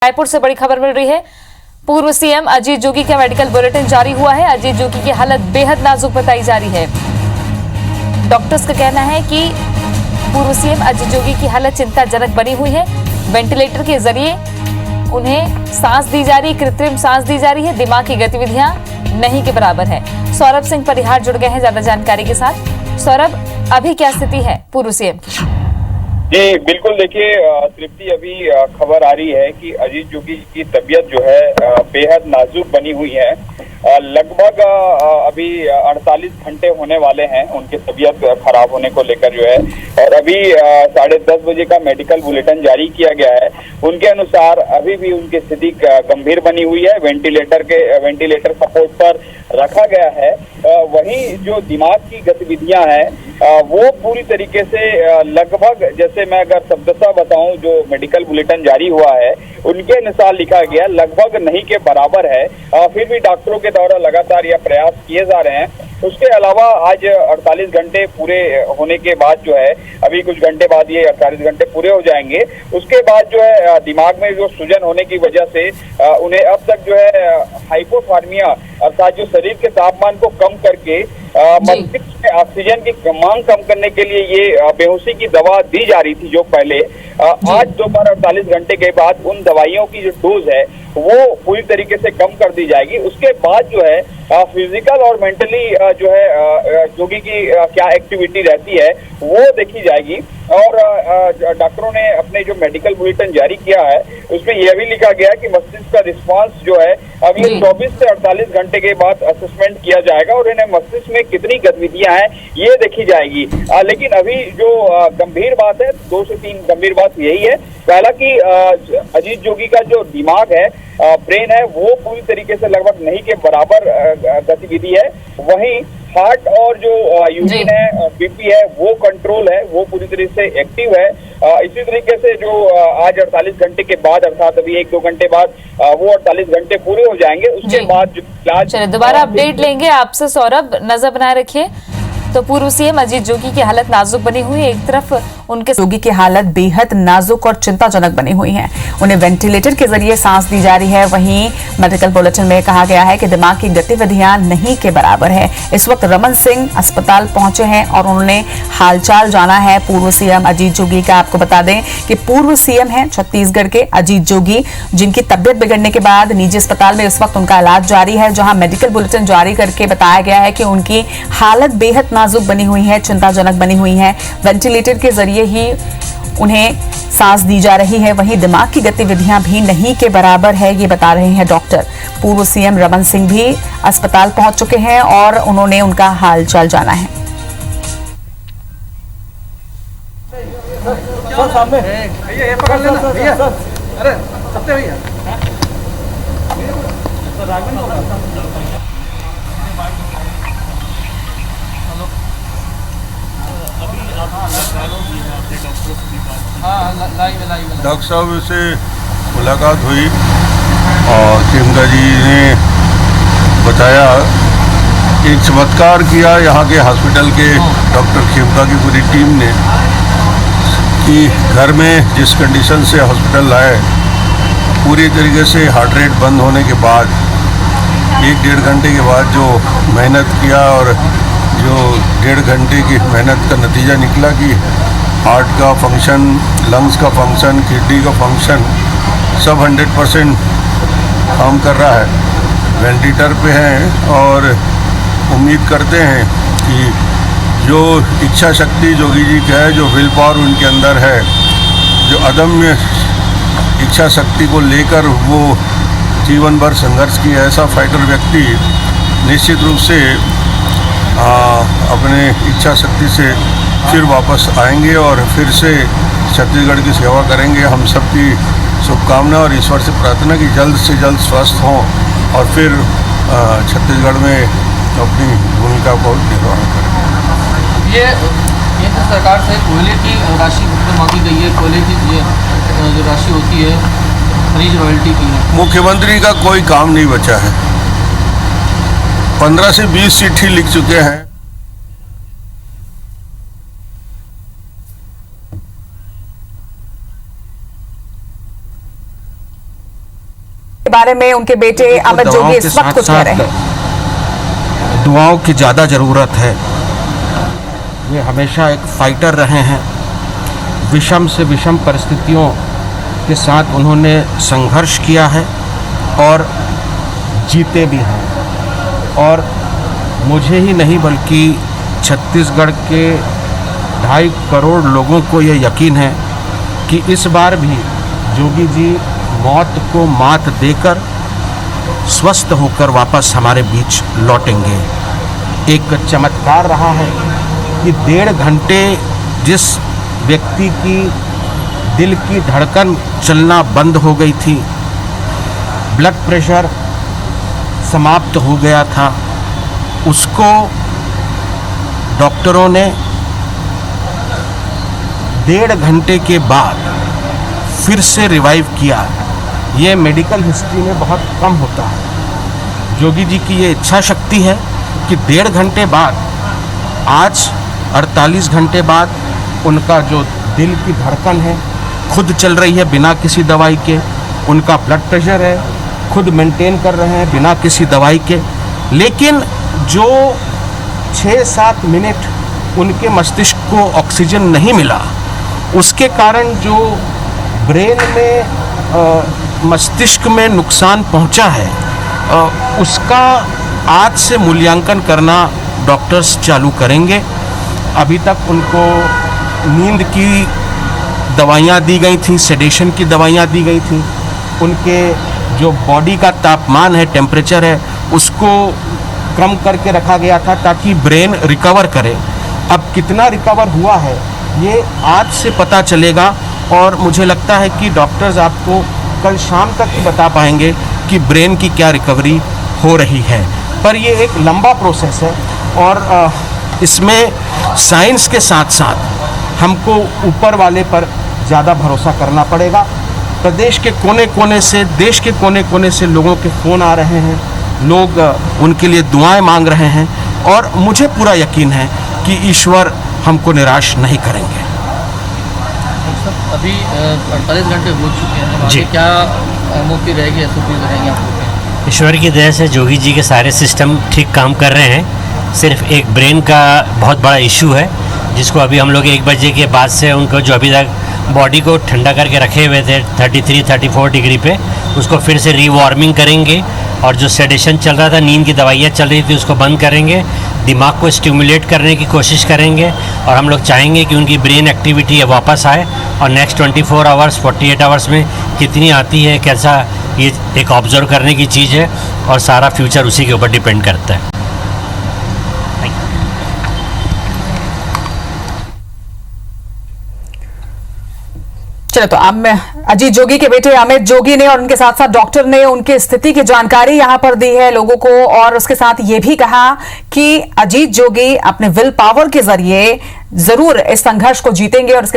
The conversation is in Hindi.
रायपुर से बड़ी खबर मिल रही है। पूर्व सीएम अजीत जोगी का मेडिकल बुलेटिन जारी हुआ है। अजीत जोगी की हालत बेहद नाजुक बताई जा रही है। डॉक्टर्स का कहना है कि पूर्व सीएम अजीत जोगी की हालत चिंताजनक बनी हुई है। वेंटिलेटर के जरिए उन्हें सांस दी जा रही, कृत्रिम सांस दी जा रही है। दिमाग की गतिविधियां नहीं के बराबर है। सौरभ सिंह परिहार जुड़ गए हैं ज्यादा जानकारी के साथ। सौरभ, अभी क्या स्थिति है पूर्व सीएम की? जी बिल्कुल, देखिए तृप्ति, अभी खबर आ रही है कि अजीत जोगी की तबीयत जो है बेहद नाजुक बनी हुई है। लगभग अभी 48 घंटे होने वाले हैं उनकी तबीयत खराब होने को लेकर जो है, और अभी 10:30 बजे का मेडिकल बुलेटिन जारी किया गया है। उनके अनुसार अभी भी उनकी स्थिति गंभीर बनी हुई है, वेंटिलेटर सपोर्ट पर रखा गया है। वहीं जो दिमाग की गतिविधियां हैं वो पूरी तरीके से लगभग, जैसे मैं अगर शब्दशः बताऊं, जो मेडिकल बुलेटिन जारी हुआ है उनके अनुसार लिखा गया लगभग नहीं के बराबर है। फिर भी डॉक्टरों के द्वारा लगातार यह प्रयास किए जा रहे हैं। उसके अलावा आज 48 घंटे पूरे होने के बाद जो है, अभी कुछ घंटे बाद ये 48 घंटे पूरे हो जाएंगे। उसके बाद जो है दिमाग में जो सूजन होने की वजह से उन्हें अब तक जो है हाइपोथर्मिया अर्थात जो शरीर के तापमान को कम करके मस्तिष्क में ऑक्सीजन की मांग कम करने के लिए ये बेहोशी की दवा दी जा रही थी, जो पहले आज दोपहर 48 घंटे के बाद उन दवाइयों की जो डोज है वो पूरी तरीके से कम कर दी जाएगी। उसके बाद जो है फिजिकल और मेंटली जो है जोगी की क्या एक्टिविटी रहती है वो देखी जाएगी। और डॉक्टरों ने अपने जो मेडिकल बुलेटिन जारी किया है उसमें यह भी लिखा गया कि मस्तिष्क का रिस्पांस जो है अभी 24 से 48 घंटे के बाद असेसमेंट किया जाएगा और इन्हें मस्तिष्क में कितनी गतिविधियां हैं ये देखी जाएगी। लेकिन अभी जो गंभीर बात है, 2 से 3 गंभीर बात यही है। पहला कि अजीत जोगी का जो दिमाग है, ब्रेन है, वो पूरी तरीके से लगभग नहीं के बराबर गतिविधि है। वहीं हार्ट और जो यूरिन है, बीपी है, वो कंट्रोल है, वो पूरी तरीके से एक्टिव है। इसी तरीके से जो आज 48 घंटे के बाद, अर्थात अभी 1-2 घंटे बाद वो 48 घंटे पूरे हो जाएंगे। उसके बाद जो इलाज, चलिए दोबारा अपडेट लेंगे आपसे सौरभ, नजर बनाए रखिए। तो पूर्व सीएम अजीत जोगी की हालत नाजुक बनी हुई है। एक तरफ उनके जोगी की हालत बेहद नाजुक और चिंताजनक बनी हुई है। उन्हें वेंटिलेटर के जरिए सांस दी जा रही है। वहीं मेडिकल बुलेटिन में कहा गया है कि दिमाग की गतिविधियां नहीं के बराबर है। इस वक्त रमन सिंह अस्पताल पहुंचे हैं और उन्होंने हालचाल जाना है पूर्व सीएम अजीत जोगी का। आपको बता दें कि पूर्व सीएम हैं छत्तीसगढ़ के अजीत जोगी, जिनकी तबियत बिगड़ने के बाद निजी अस्पताल में इस वक्त उनका इलाज जारी है, जहां मेडिकल बुलेटिन जारी करके बताया गया है कि उनकी हालत बेहद नाजुक बनी हुई है, चिंताजनक बनी हुई है। वेंटिलेटर के जरिए ही उन्हें सांस दी जा रही है। वहीं दिमाग की गतिविधियां भी नहीं के बराबर है, ये बता रहे हैं डॉक्टर। पूर्व सीएम रमन सिंह भी अस्पताल पहुंच चुके हैं और उन्होंने उनका हालचाल जाना है। सामने ये पकड़ लेना भैया। अरे सबसे भैया डॉक्टर साहब से मुलाकात हुई और खेमका जी ने बताया, एक चमत्कार किया यहाँ के हॉस्पिटल के डॉक्टर खेमका की पूरी टीम ने, कि घर में जिस कंडीशन से हॉस्पिटल लाए, पूरी तरीके से हार्ट रेट बंद होने के बाद 1-1.5 घंटे के बाद जो मेहनत किया और जो 1.5 घंटे की मेहनत का नतीजा निकला कि हार्ट का फंक्शन, लंग्स का फंक्शन, किडनी का फंक्शन सब 100% काम कर रहा है। वेंटिलेटर पे हैं और उम्मीद करते हैं कि जो इच्छा शक्ति जोगी जी का है, जो विल पावर उनके अंदर है, जो अदम्य इच्छा शक्ति को लेकर वो जीवन भर संघर्ष किया, ऐसा फाइटर व्यक्ति निश्चित रूप से अपने इच्छा शक्ति से फिर वापस आएंगे और फिर से छत्तीसगढ़ की सेवा करेंगे। हम सबकी शुभकामना और ईश्वर से प्रार्थना कि जल्द से जल्द स्वस्थ हों और फिर छत्तीसगढ़ में अपनी भूमिका को निर्वहन करें। ये केंद्र सरकार से कोयले की राशि मांगी गई है। कोयले की जो राशि होती है खनिज रॉयल्टी की है। मुख्यमंत्री का कोई काम नहीं बचा है। 15 से 20 चिट्ठी लिख चुके हैं। बारे में उनके बेटे अमित जोगी इस वक्त कुछ कह रहे हैं। दुआओं की ज़्यादा ज़रूरत है। वे हमेशा एक फाइटर रहे हैं। विषम से विषम परिस्थितियों के साथ उन्होंने संघर्ष किया है और जीते भी हैं। और मुझे ही नहीं बल्कि छत्तीसगढ़ के 2.5 करोड़ लोगों को ये यकीन है कि इस बार भी जोगी जी मौत को मात देकर स्वस्थ होकर वापस हमारे बीच लौटेंगे। एक चमत्कार रहा है कि 1.5 घंटे जिस व्यक्ति की दिल की धड़कन चलना बंद हो गई थी, ब्लड प्रेशर समाप्त हो गया था, उसको डॉक्टरों ने 1.5 घंटे के बाद फिर से रिवाइव किया। ये मेडिकल हिस्ट्री में बहुत कम होता है। जोगी जी की ये इच्छा शक्ति है कि 1.5 घंटे बाद, आज 48 घंटे बाद उनका जो दिल की धड़कन है खुद चल रही है बिना किसी दवाई के, उनका ब्लड प्रेशर है खुद मेंटेन कर रहे हैं बिना किसी दवाई के। लेकिन जो 6-7 मिनट उनके मस्तिष्क को ऑक्सीजन नहीं मिला, उसके कारण जो ब्रेन में मस्तिष्क में नुकसान पहुंचा है, उसका आज से मूल्यांकन करना डॉक्टर्स चालू करेंगे। अभी तक उनको नींद की दवाइयाँ दी गई थी, सेडेशन की दवाइयाँ दी गई थी। उनके जो बॉडी का तापमान है, टेम्परेचर है, उसको कम करके रखा गया था ताकि ब्रेन रिकवर करे। अब कितना रिकवर हुआ है ये आज से पता चलेगा और मुझे लगता है कि डॉक्टर्स आपको कल शाम तक ही बता पाएंगे कि ब्रेन की क्या रिकवरी हो रही है। पर ये एक लंबा प्रोसेस है और इसमें साइंस के साथ साथ हमको ऊपर वाले पर ज़्यादा भरोसा करना पड़ेगा। प्रदेश के कोने कोने से, देश के कोने कोने से लोगों के फ़ोन आ रहे हैं, लोग उनके लिए दुआएं मांग रहे हैं और मुझे पूरा यकीन है कि ईश्वर हमको निराश नहीं करेंगे। अभी 48 घंटे हो चुके हैं, जी। क्या मुक्ति रहेगी, एसओपी रहेंगे आपको? ईश्वर की दया से जोगी जी के सारे सिस्टम ठीक काम कर रहे हैं। सिर्फ एक ब्रेन का बहुत बड़ा इशू है जिसको अभी हम लोग 1 बजे के बाद से उनको जो अभी तक बॉडी को ठंडा करके रखे हुए थे 33-34 डिग्री पे, उसको फिर से रीवार्मिंग करेंगे और जो सेडेशन चल रहा था, नींद की दवाइयाँ चल रही थी, उसको बंद करेंगे, दिमाग को स्टिमुलेट करने की कोशिश करेंगे और हम लोग चाहेंगे कि उनकी ब्रेन एक्टिविटी वापस आए और नेक्स्ट 24 आवर्स 48 आवर्स में कितनी आती है, कैसा, ये एक ऑब्जर्व करने की चीज़ है और सारा फ्यूचर उसी के ऊपर डिपेंड करता है। चलो, तो अब अजीत जोगी के बेटे अमित जोगी ने और उनके साथ साथ डॉक्टर ने उनकी स्थिति की जानकारी यहां पर दी है लोगों को और उसके साथ ये भी कहा कि अजीत जोगी अपने विल पावर के जरिए जरूर इस संघर्ष को जीतेंगे और इसके